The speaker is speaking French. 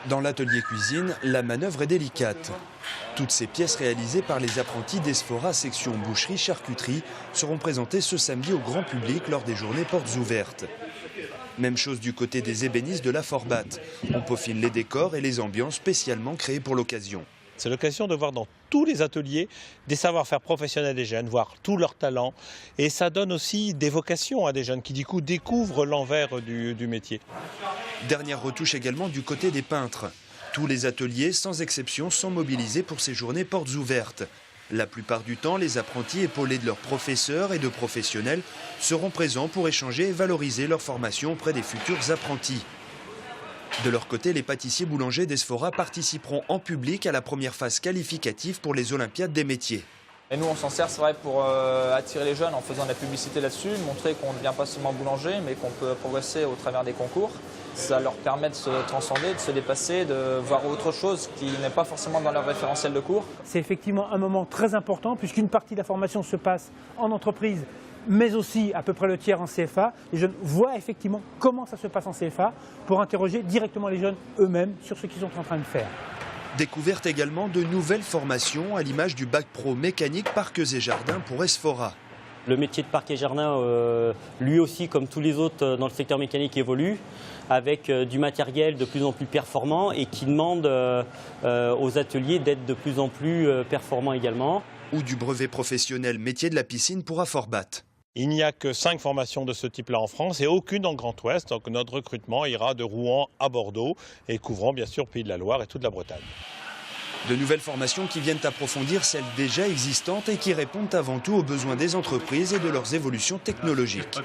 Dans l'atelier cuisine, la manœuvre est délicate. Toutes ces pièces réalisées par les apprentis d'Esfora section boucherie-charcuterie seront présentées ce samedi au grand public lors des journées portes ouvertes. Même chose du côté des ébénistes de la Forbat. On peaufine les décors et les ambiances spécialement créées pour l'occasion. C'est l'occasion de voir dans tous les ateliers des savoir-faire professionnels des jeunes, voir tous leurs talents. Et ça donne aussi des vocations à des jeunes qui du coup découvrent l'envers du métier. Dernière retouche également du côté des peintres. Tous les ateliers, sans exception, sont mobilisés pour ces journées portes ouvertes. La plupart du temps, les apprentis, épaulés de leurs professeurs et de professionnels, seront présents pour échanger et valoriser leur formation auprès des futurs apprentis. De leur côté, les pâtissiers boulangers d'Esfora participeront en public à la première phase qualificative pour les Olympiades des métiers. Et nous, on s'en sert, c'est vrai, pour attirer les jeunes en faisant de la publicité là-dessus, montrer qu'on ne devient pas seulement boulanger, mais qu'on peut progresser au travers des concours. Ça leur permet de se transcender, de se dépasser, de voir autre chose qui n'est pas forcément dans leur référentiel de cours. C'est effectivement un moment très important puisqu'une partie de la formation se passe en entreprise, mais aussi à peu près le tiers en CFA. Les jeunes voient effectivement comment ça se passe en CFA pour interroger directement les jeunes eux-mêmes sur ce qu'ils sont en train de faire. Découverte également de nouvelles formations à l'image du bac pro mécanique parcs et jardins pour Esfora. Le métier de parc et jardin, lui aussi, comme tous les autres dans le secteur mécanique, évolue avec du matériel de plus en plus performant et qui demande aux ateliers d'être de plus en plus performants également. Ou du brevet professionnel métier de la piscine pour Forbat. Il n'y a que 5 formations de ce type-là en France et aucune dans le Grand Ouest. Donc notre recrutement ira de Rouen à Bordeaux et couvrant bien sûr Pays de la Loire et toute la Bretagne. De nouvelles formations qui viennent approfondir celles déjà existantes et qui répondent avant tout aux besoins des entreprises et de leurs évolutions technologiques.